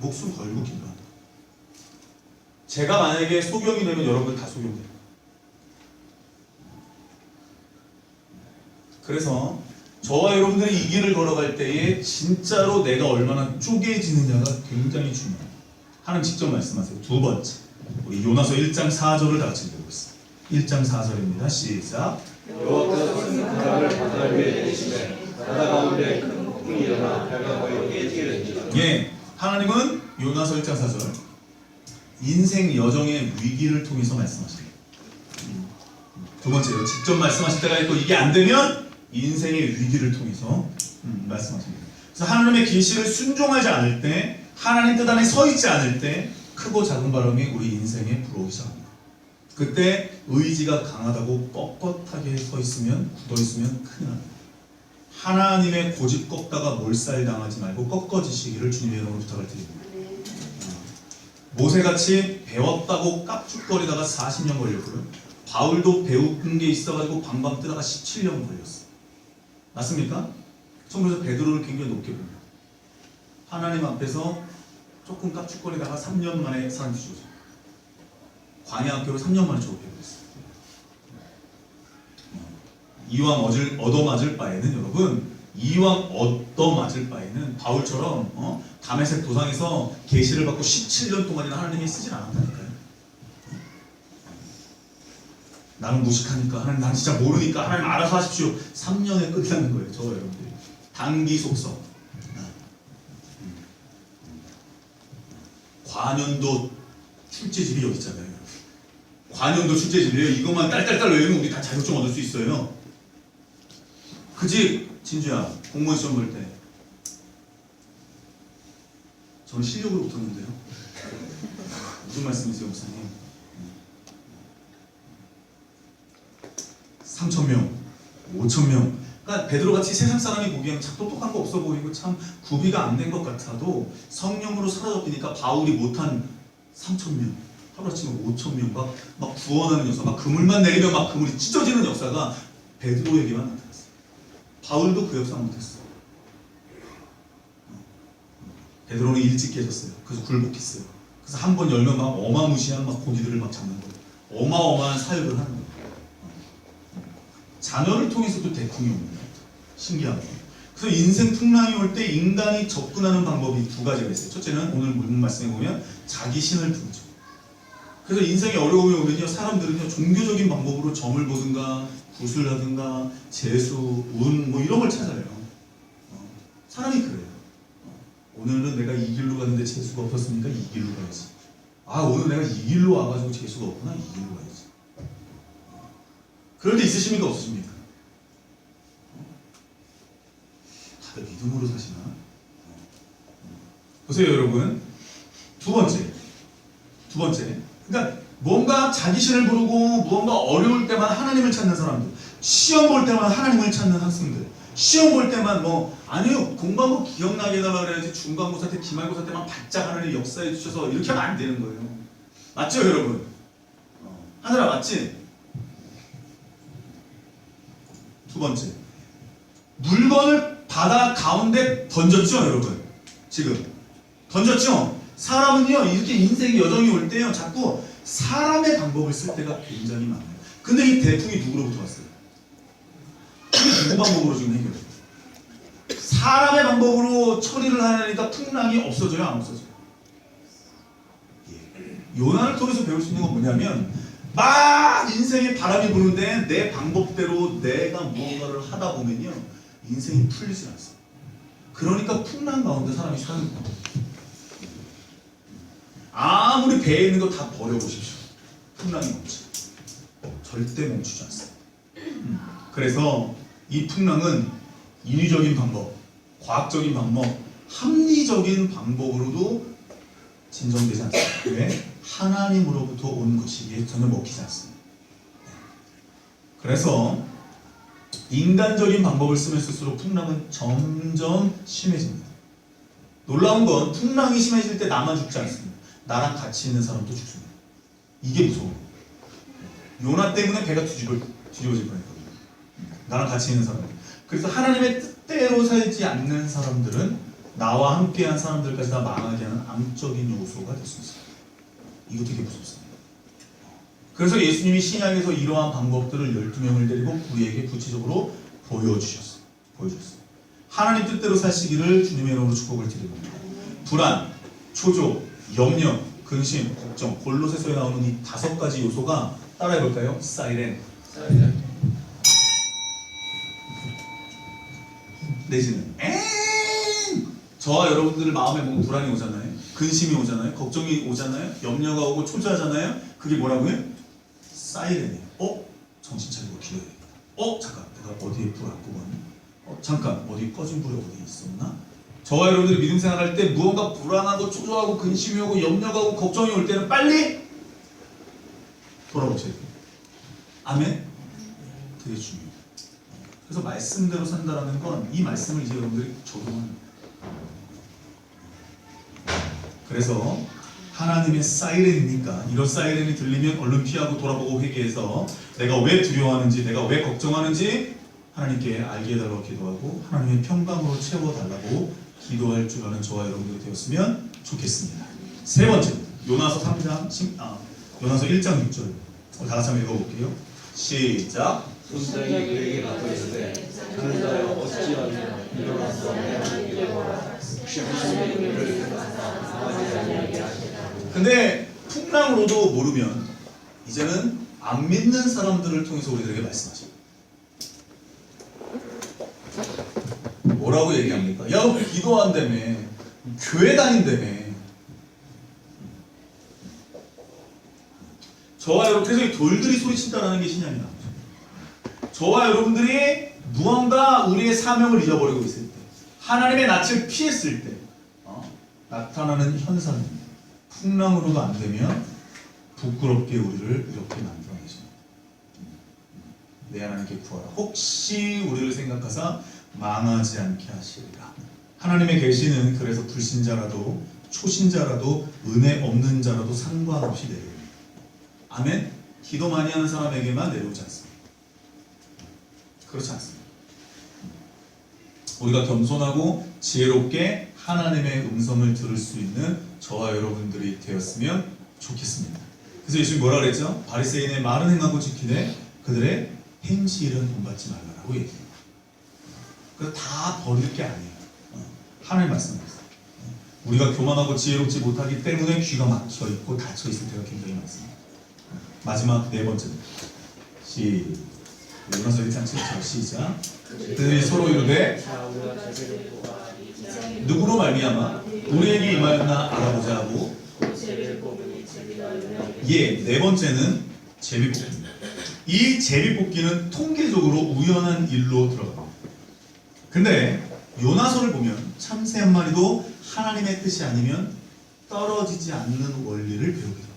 목숨 걸고 기도한다. 제가 만약에 소경이 되면 여러분들 다 소경이 돼요. 그래서 저와 여러분들이 이 길을 걸어갈 때에 진짜로 내가 얼마나 쪼개지느냐가 굉장히 중요해요. 하나님 직접 말씀하세요. 두 번째, 우리 요나서 1장 4절을 다 같이 읽어보겠습니다. 1장 4절입니다. 시작. 여호와께서 큰 바람을 바다 위에 내리시매 바다 가운데 큰 폭풍이 일어나 배가 거의 깨지게 됩니다. 예, 하나님은 요나서 1장 4절 인생 여정의 위기를 통해서 말씀하십니다. 두 번째로 직접 말씀하실 때가 있고 이게 안 되면 인생의 위기를 통해서 말씀하십니다. 그래서 하나님의 계시를 순종하지 않을 때, 하나님 뜻 안에 서 있지 않을 때 크고 작은 바람이 우리 인생에 불어오기 시작합니다. 그때 의지가 강하다고 뻣뻣하게 서 있으면, 굳어 있으면 큰일 납니다. 하나님의 고집 꺾다가 몰살당하지 말고 꺾어지시기를 주님의 이름으로 부탁을 드립니다. 모세같이 배웠다고 깝죽거리다가 40년 걸렸고요. 바울도 배운 게 있어가지고 방방 뜨다가 17년 걸렸어요. 맞습니까? 그래서 베드로를 굉장히 높게 봅니다. 하나님 앞에서 조금 깝죽거리다가 3년 만에 사람 뒤집어져요. 광야학교로 3년 만에 졸업해버렸어요. 이왕 얻어맞을 바에는 여러분, 이왕 얻어맞을 바에는 바울처럼 다메섹 도상에서 계시를 받고 17년 동안이나 하나님이 쓰진 않았다니까요. 나는 무식하니까, 하나님 난 진짜 모르니까 하나님 알아서 하십시오. 3년에 끝나는 거예요. 저 여러분들이 단기 속성. 과년도 출제집이 여기 있잖아요. 4년도 출제진이에요. 이것만 딸딸딸 외우면 우리 다 자격증 얻을 수 있어요. 그지? 진주야, 공무원 시험 볼 때. 저는 실력으로 붙었는데요. 무슨 말씀이세요, 목사님? 3,000명, 5,000명. 그러니까 베드로같이 세상 사람이 보기에는 참 똑똑한 거 없어 보이고 참 구비가 안 된 것 같아도 성령으로 사로잡히니까 바울이 못한 3,000명, 하루아침에 5,000명 막 구원하는 역사, 막 그물만 내리면 막 그물이 찢어지는 역사가 베드로에게만 나타났어요. 바울도 그 역사 못했어. 베드로는 일찍 깨졌어요. 그래서 굴복했어요. 그래서 한 번 열면 막 어마무시한 막 고기들을 막 잡는 거예요. 어마어마한 사역을 하는 거예요. 자녀를 통해서도 대풍이 옵니다. 신기한 거. 그래서 인생 풍랑이 올 때 인간이 접근하는 방법이 두 가지가 있어요. 첫째는 오늘 본문 말씀에 보면 자기 신을 부르죠. 그래서 인생이 어려움이 오면요, 사람들은요 종교적인 방법으로 점을 보든가 굿을 하든가 재수, 운 뭐 이런 걸 찾아요. 사람이 그래요. 오늘은 내가 이 길로 가는데 재수가 없었으니까 이 길로 가야지. 아, 오늘 내가 이 길로 와가지고 재수가 없구나, 이 길로 가야지. 그럴 때 있으십니까, 없으십니까? 다들 믿음으로 사시나? 보세요, 여러분. 두 번째. 그러니까 뭔가 자기 신을 부르고 무언가 어려울 때만 하나님을 찾는 사람들, 시험 볼 때만 하나님을 찾는 학생들, 시험 볼 때만 아니요, 공부한 거 기억나게 해달라 그래야지 중간고사 때 기말고사 때만 바짝 하나님 역사해 주셔서 이렇게 하면 안 되는 거예요. 맞죠, 여러분? 하늘아, 맞지? 두 번째, 물건을 바다 가운데 던졌죠, 여러분? 지금 던졌죠? 사람은요, 이렇게 인생의 여정이 올 때요, 자꾸 사람의 방법을 쓸 때가 굉장히 많아요. 근데 이 대풍이 누구로부터 왔어요? 이게 누구 방법으로 지금 해결해요? 사람의 방법으로 처리를 하니까 풍랑이 없어져요, 안 없어져요? 요나를 통해서 배울 수 있는 건 뭐냐면, 막 인생에 바람이 부는데 내 방법대로 내가 무언가를 하다 보면요, 인생이 풀리지 않습니다. 그러니까 풍랑 가운데 사람이 사는 거예요. 아무리 배에 있는 거 다 버려보십시오. 풍랑이 멈추죠. 절대 멈추지 않습니다. 그래서 이 풍랑은 인위적인 방법, 과학적인 방법, 합리적인 방법으로도 진정되지 않습니다. 왜? 하나님으로부터 온 것이기에 전혀 먹히지 않습니다. 그래서 인간적인 방법을 쓰면 쓸수록 풍랑은 점점 심해집니다. 놀라운 건 풍랑이 심해질 때 나만 죽지 않습니다. 나랑 같이 있는 사람도 죽습니다. 이게 무서워요. 요나 때문에 배가 뒤집어질 뻔했거든요. 나랑 같이 있는 사람. 그래서 하나님의 뜻대로 살지 않는 사람들은 나와 함께한 사람들까지 다 망하게 하는 암적인 요소가 될 수 있어요. 이거 되게 무섭습니다. 그래서 예수님이 신약에서 이러한 방법들을 12명을 데리고 우리에게 구체적으로 보여주셨어요. 하나님 뜻대로 사시기를 주님의 이름으로 축복을 드립니다. 불안, 초조, 염려, 근심, 걱정, 골로새서에 나오는 이 5가지 요소가 따라해볼까요? 사이렌. 내지는 저와 여러분들 마음에 뭔 불안이 오잖아요. 근심이 오잖아요. 걱정이 오잖아요. 염려가 오고 초조하잖아요. 그게 뭐라고요? 사이렌이에요. 정신 차리고 기도해야겠다. 잠깐, 내가 어디에 불 안 끄고 왔니? 잠깐, 어디 꺼진 불이 어디 있었나? 저와 여러분들이 믿음 생활할 때 무언가 불안하고 초조하고 근심이 오고 염려가 오고 걱정이 올 때는 빨리 돌아보셔야 돼요. 아멘? 되게 중요해요. 그래서 말씀대로 산다라는 건 이 말씀을 이제 여러분들이 적용하는 거예요. 그래서 하나님의 사이렌이니까 이런 사이렌이 들리면 얼른 피하고 돌아보고 회개해서 내가 왜 두려워하는지, 내가 왜 걱정하는지 하나님께 알게 해달라고 기도하고 하나님의 평강으로 채워달라고 기도할 줄 아는 저와 여러분들이 되었으면 좋겠습니다. 세 번째, 요나서 1장 6절 다 같이 한번 읽어볼게요. 시작. 손장이 그에게 갖고 있으되 하는 자여 어찌하며 일어나서 하나님께 보라. 혹시 하나님의 일을 당하지 아니하게 하시나. 근데 풍랑으로도 모르면 이제는 안 믿는 사람들을 통해서 우리들에게 말씀하셔요. 뭐라고 얘기합니까? 야, 너 기도한다며, 교회 다닌다며. 저와 여러분, 그래서 이 돌들이 소리친다라는 게 신약이 나오죠. 저와 여러분들이 무언가 우리의 사명을 잃어버리고 있을 때, 하나님의 낯을 피했을 때 나타나는 현상입니다. 풍랑으로도 안 되면 부끄럽게 우리를 이렇게 만들어내십니다. 내 하나님께 구하라. 혹시 우리를 생각하사 망하지 않게 하시리라. 하나님의 계시는 그래서 불신자라도 초신자라도 은혜 없는 자라도 상관없이 내려옵니다. 아멘. 기도 많이 하는 사람에게만 내려오지 않습니다. 그렇지 않습니다. 우리가 겸손하고 지혜롭게 하나님의 음성을 들을 수 있는 저와 여러분들이 되었으면 좋겠습니다. 그래서 예수님이 뭐라 그랬죠? 바리새인의 말은 행하고 지키되 그들의 행실은 본받지 말라라고 얘기해요. 그래서 다 버릴 게 아니에요. 하나님 말씀이었어요. 우리가 교만하고 지혜롭지 못하기 때문에 귀가 막혀 있고 닫혀 있을 때가 굉장히 많습니다. 마지막 네 번째는 요나서 1장 7절 시작. 그들이 서로 이르되 누구로 말미암아 우리에게 임하였나 알아보자 하고, 네 번째는 제비뽑기입니다. 이 제비뽑기는 통계적으로 우연한 일로 들어갑니다. 근데 요나서를 보면 참새 한 마리도 하나님의 뜻이 아니면 떨어지지 않는 원리를 배우게 됩니다.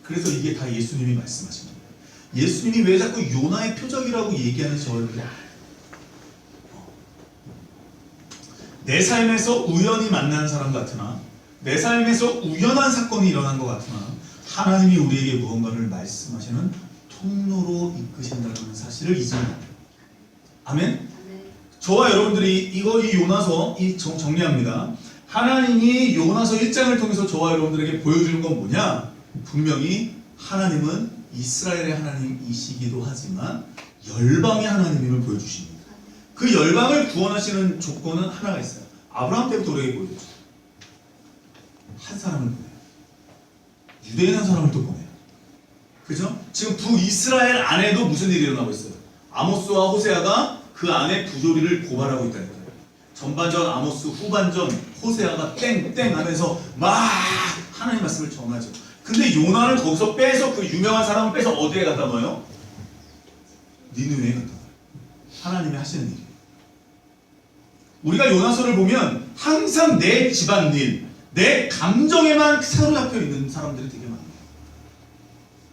그래서 이게 다 예수님이 말씀하신 겁니다. 예수님이 왜 자꾸 요나의 표적이라고 얘기하는지 저희를 내 삶에서 우연히 만난 사람 같으나, 내 삶에서 우연한 사건이 일어난 것 같으나 하나님이 우리에게 무언가를 말씀하시는 통로로 이끄신다는 사실을 잊으면 안 돼요. 아멘? 저와 여러분들이 이 요나서 정리합니다. 하나님이 요나서 1장을 통해서 저와 여러분들에게 보여주는 건 뭐냐? 분명히 하나님은 이스라엘의 하나님이시기도 하지만 열방의 하나님임을 보여주십니다. 그 열방을 구원하시는 조건은 하나가 있어요. 아브라함 때부터 우리에게 보여줬죠. 한 사람을 보내요. 유대인 한 사람을 또 보내요. 그죠? 지금 북이스라엘 안에도 무슨 일이 일어나고 있어요? 아모스와 호세아가 그 안에 부조리를 고발하고 있다니까요. 전반전 아모스, 후반전 호세아가 땡땡 하면서 막 하나님 말씀을 전하죠. 근데 요나를 거기서 빼서, 그 유명한 사람을 빼서 어디에 갖다 놓아요? 니느웨에 갖다 놓아요. 하나님이 하시는 일이에요. 우리가 요나서를 보면 항상 내 집안일, 내 감정에만 사로잡혀 있는 사람들이 되게 많아요.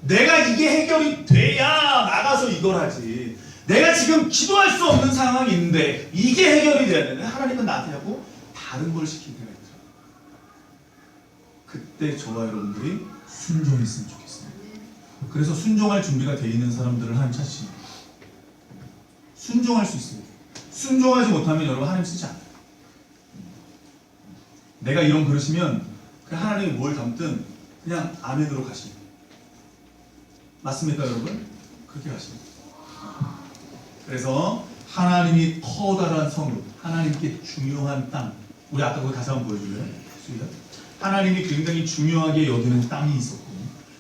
내가 이게 해결이 돼야 나가서 이걸 하지. 내가 지금 기도할 수 없는 상황인데 이게 해결이 돼야 되는데 하나님은 나한테 하고 다른 걸 시킬 때가 있죠. 그때 저와 여러분들이 순종했으면 좋겠습니다. 그래서 순종할 준비가 되어 있는 사람들을 하나님 찾으십니다. 순종할 수 있습니다. 순종하지 못하면 여러분 하나님 쓰지 않아요. 내가 이런 그릇이면 하나님이 뭘 담든 그냥 아멘으로 가십니다. 맞습니까 여러분? 그렇게 가십니다. 그래서 하나님이 커다란 성읍, 하나님께 중요한 땅, 우리 아까 그거 다시 한번 보여줄래요? 하나님이 굉장히 중요하게 여기는 땅이 있었고,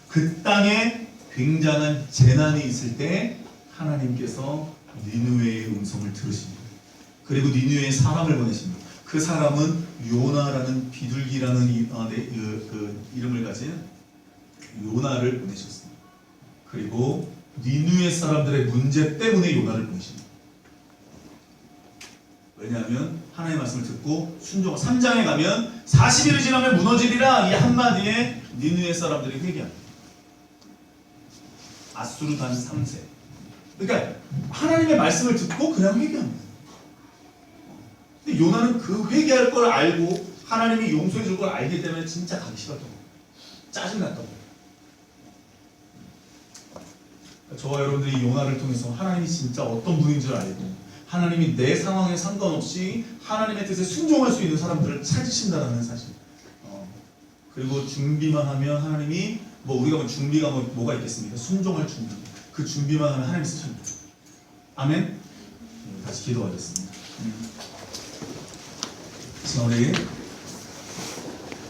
그 땅에 굉장한 재난이 있을 때 하나님께서 니느웨의 음성을 들으십니다. 그리고 니느웨에 사람을 보내십니다. 그 사람은 요나라는 비둘기라는 이름을 가진 요나를 보내셨습니다. 그리고 니느웨 사람들의 문제 때문에 요나를 보내십니다. 왜냐하면 하나님의 말씀을 듣고 순종. 3장에 가면 40일이 지나면 무너지리라 이 한마디에 니느웨 사람들이 회개합니다. 아수르 단 3세. 그러니까 하나님의 말씀을 듣고 그냥 회개합니다. 근데 요나는 그 회개할 걸 알고 하나님이 용서해 줄 걸 알기 때문에 진짜 가기 싫었던 거예요. 짜증났던 거예요. 저와 여러분들이 요나를 통해서 하나님이 진짜 어떤 분인 줄 알고 하나님이 내 상황에 상관없이 하나님의 뜻에 순종할 수 있는 사람들을 찾으신다는 사실. 그리고 준비만 하면 하나님이 우리가 준비가 뭐가 있겠습니까? 순종할 준비. 그 준비만 하면 하나님이 쓰십니다. 아멘. 다시 기도하겠습니다. 지금 우리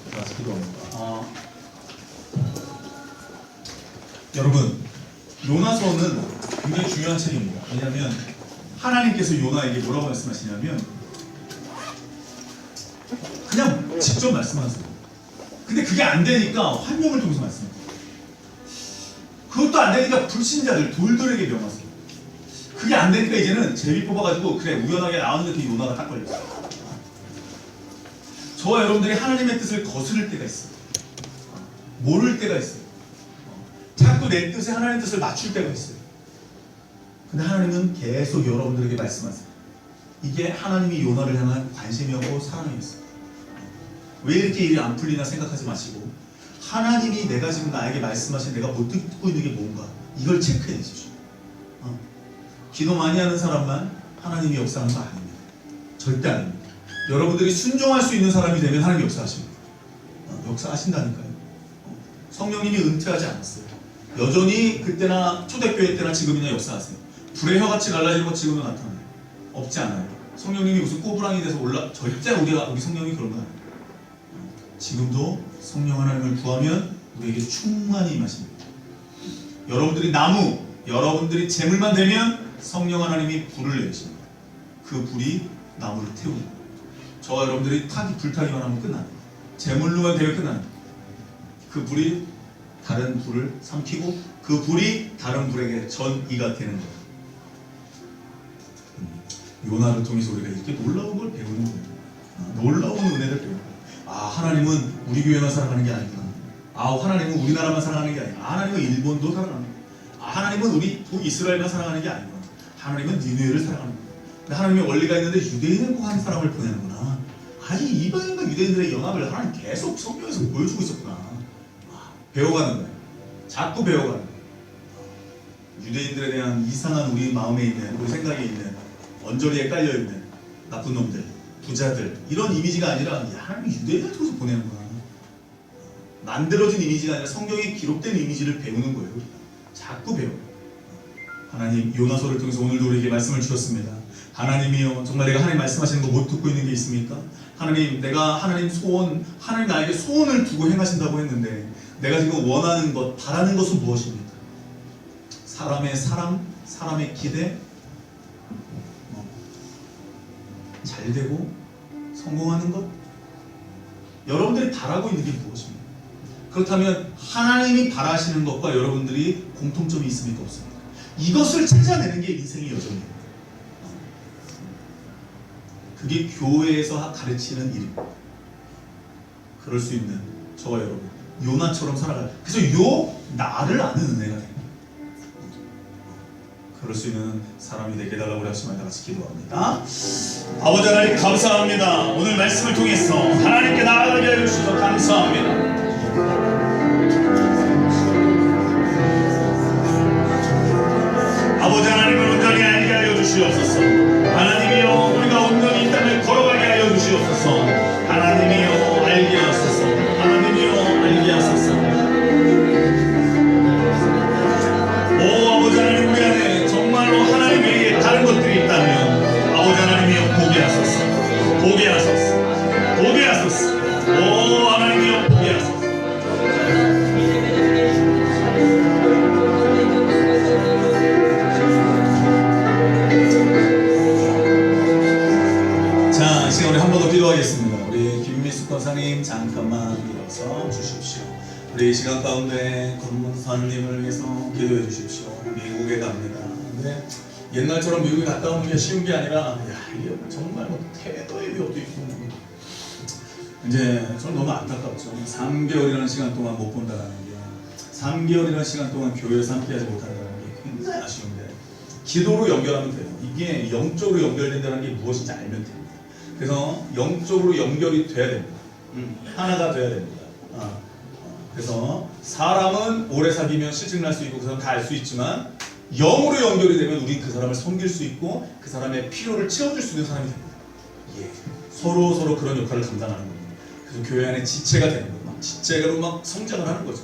다시 기도합니다. 여러분, 요나서는 굉장히 중요한 책입니다. 왜냐하면 하나님께서 요나에게 뭐라고 말씀하시냐면 그냥 직접 말씀하세요. 근데 그게 안 되니까 환경을 통해서 말씀해요. 그것도 안 되니까 불신자들 돌들에게 명하세요. 그게 안 되니까 이제는 제비 뽑아가지고 그래 우연하게 나왔는데 그 요나가 딱 걸렸어요. 저와 여러분들이 하나님의 뜻을 거스를 때가 있어요. 모를 때가 있어요. 자꾸 내 뜻에 하나님의 뜻을 맞출 때가 있어요. 근데 하나님은 계속 여러분들에게 말씀하세요. 이게 하나님이 요나를 향한 관심이었고 사랑이었어요. 왜 이렇게 일이 안 풀리나 생각하지 마시고 하나님이 내가 지금 나에게 말씀하신 내가 못 듣고 있는 게 뭔가 이걸 체크해 주십시오. 기도 많이 하는 사람만 하나님이 역사하는 거 아닙니다. 절대 아닙니다. 여러분들이 순종할 수 있는 사람이 되면 하나님이 역사하십니다. 역사하신다니까요. 성령님이 은퇴하지 않았어요. 여전히 그때나 초대교회 때나 지금이나 역사하세요. 불의 혀같이 갈라지는 것 지금도 나타나요. 없지 않아요. 성령님이 무슨 꼬부랑이 돼서 절대 우리 성령이 그런 거 아니에요. 지금도 성령 하나님을 구하면 우리에게 충만히 임하십니다. 여러분들이 재물만 되면 성령 하나님이 불을 내리십니다. 그 불이 나무를 태우는 거예요. 저와 여러분들이 불타기만 하면 끝나요. 재물로만 되면 끝나요. 그 불이 다른 불을 삼키고 그 불이 다른 불에게 전이가 되는 거예요. 요나를 통해서 우리가 이렇게 놀라운 걸 배우는 거예요. 놀라운 은혜를 배우는 거예요. 하나님은 우리 교회만 사랑하는 게 아니구나. 하나님은 우리나라만 사랑하는 게 아니구나. 하나님은 일본도 사랑하는 거예요. 하나님은 우리 북이스라엘만 사랑하는 게 아니구나. 하나님은 니느웨를 사랑하는 거예요. 근데 하나님의 원리가 있는데 유대인을 구하는 사람을 보내는구나. 이 이방인과 유대인들의 연합을 하나님 계속 성경에서 보여주고 있었구나. 배워가는 거예요. 자꾸 배워가는 거예요. 유대인들에 대한 이상한 우리 마음에 있는 우리 생각에 있는 언저리에 깔려있는 나쁜 놈들, 부자들 이런 이미지가 아니라 하나님이 유대인을 통해서 보내는구나. 만들어진 이미지가 아니라 성경에 기록된 이미지를 배우는 거예요. 자꾸 배워요. 하나님 요나서를 통해서 오늘도 우리에게 말씀을 주셨습니다. 하나님이요 정말 내가 하나님 말씀하시는 거 못 듣고 있는 게 있습니까? 하나님 내가 하나님 나에게 소원을 두고 행하신다고 했는데 내가 지금 원하는 것, 바라는 것은 무엇입니까? 사람의 사랑, 사람의 기대, 잘 되고 성공하는 것? 여러분들이 바라고 있는 게 무엇입니까? 그렇다면 하나님이 바라시는 것과 여러분들이 공통점이 있습니까? 없습니까? 이것을 찾아내는 게 인생의 여정이에요. 그게 교회에서 가르치는 일입니다. 그럴 수 있는 저와 여러분 요나처럼 살아가요. 그래서 나를 아는 은혜가 됩니다. 그럴 수 있는 사람이 되게 해달라고 우리 합심하여 같이 기도합니다. 아버지 하나님 감사합니다. 오늘 말씀을 통해서 하나님께 나아가게 해주셔서 감사합니다. 아버지 하나님을 온전히 알게 하여 주시옵소서. 하나님이여 우리가 온전히 이 땅을 걸어가게 하여 주시옵소서. 하나님이여 알게 하소서. 하나님이여 알게 하소서. 오 아버지 하나님 우리 안에 정말로 하나님 외에 다른 것들이 있다면 아버지 하나님이여 보게 하소서. 보게 하소서. 보게 하소서. 오 하나님이여 보게 하소서. 자, 이 시간 우리 한 번 더 기도하겠습니다. 우리 김미숙 권사님 잠깐만 일어서 주십시오. 우리 이 시간 가운데 권사님을 위해서 기도해 주십시오. 미국에 갑니다. 근데 옛날처럼 미국에 갔다 오는 게 쉬운 게 아니라 이게 정말 태도의 위협도 있고 이제 저는 너무 안타깝죠. 3개월이라는 시간 동안 못 본다는 게 3개월이라는 시간 동안 교회에서 함께하지 못한다는 게 굉장히 아쉬운데 기도로 연결하면 돼요. 이게 영적으로 연결된다는 게 무엇인지 알면 됩니다. 그래서 영적으로 연결이 돼야 됩니다. 하나가 돼야 됩니다. 그래서 사람은 오래 사귀면 실증날 수 있고 그 사람 다 알 수 있지만 영으로 연결이 되면 우린 그 사람을 섬길 수 있고 그 사람의 필요를 채워줄 수 있는 사람이 됩니다. 서로 그런 역할을 감당하는 겁니다. 그래서 교회 안에 지체가 되는 거예요. 지체로 막 성장을 하는 거죠.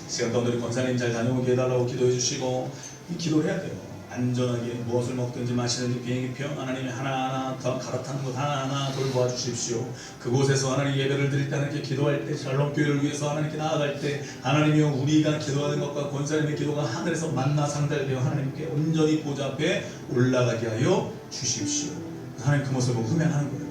시간 가운데 우리 권사님 잘 다녀오게 해달라고 기도해 주시고 이 기도를 해야 돼요. 안전하게 무엇을 먹든지 마시든지 비행기표 하나님이 하나하나 더 갈아타는 것 하나하나 돌보아 주십시오. 그곳에서 하나님 예배를 드릴 때 하나님께 기도할 때 샬롬 교회를 위해서 하나님께 나아갈 때 하나님이여 우리가 기도하는 것과 권사님의 기도가 하늘에서 만나 상달되어 하나님께 온전히 보좌 앞에 올라가게 하여 주십시오. 하나님 그 모습을 흠양하는 거예요.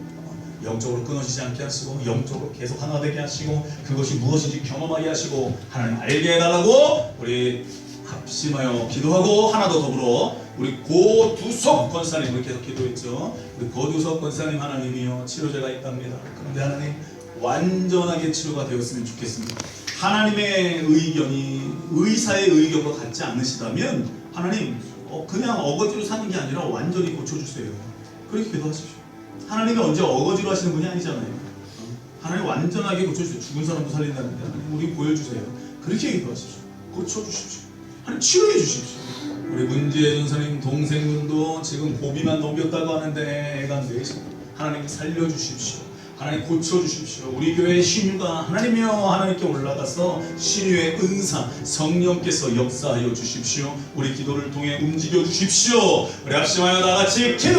영적으로 끊어지지 않게 하시고 영적으로 계속 하나 되게 하시고 그것이 무엇인지 경험하게 하시고 하나님 알게 해달라고 우리 합심하여 기도하고 하나 더 더불어 우리 고두석 권사님 우리 계속 기도했죠. 우리 고두석 권사님 하나님이요 치료제가 있답니다. 그런데 하나님 완전하게 치료가 되었으면 좋겠습니다. 하나님의 의견이 의사의 의견과 같지 않으시다면 하나님 그냥 어거지로 사는 게 아니라 완전히 고쳐주세요. 그렇게 기도하십시오. 하나님이 언제 어거지로 하시는 분이 아니잖아요. 하나님 완전하게 고쳐주세요. 죽은 사람도 살린다는데 하나님 우리 보여주세요. 그렇게 기도하십시오. 고쳐주십시오. 하나님 치료해 주십시오. 우리 문지혜 전사님 동생분도 지금 고비만 넘겼다고 하는데 애가 뇌죠. 하나님 살려주십시오. 하나님 고쳐주십시오. 우리 교회의 신유가 하나님이여 하나님께 올라가서 신유의 은사 성령께서 역사하여 주십시오. 우리 기도를 통해 움직여 주십시오. 우리 합심하여 다 같이 기도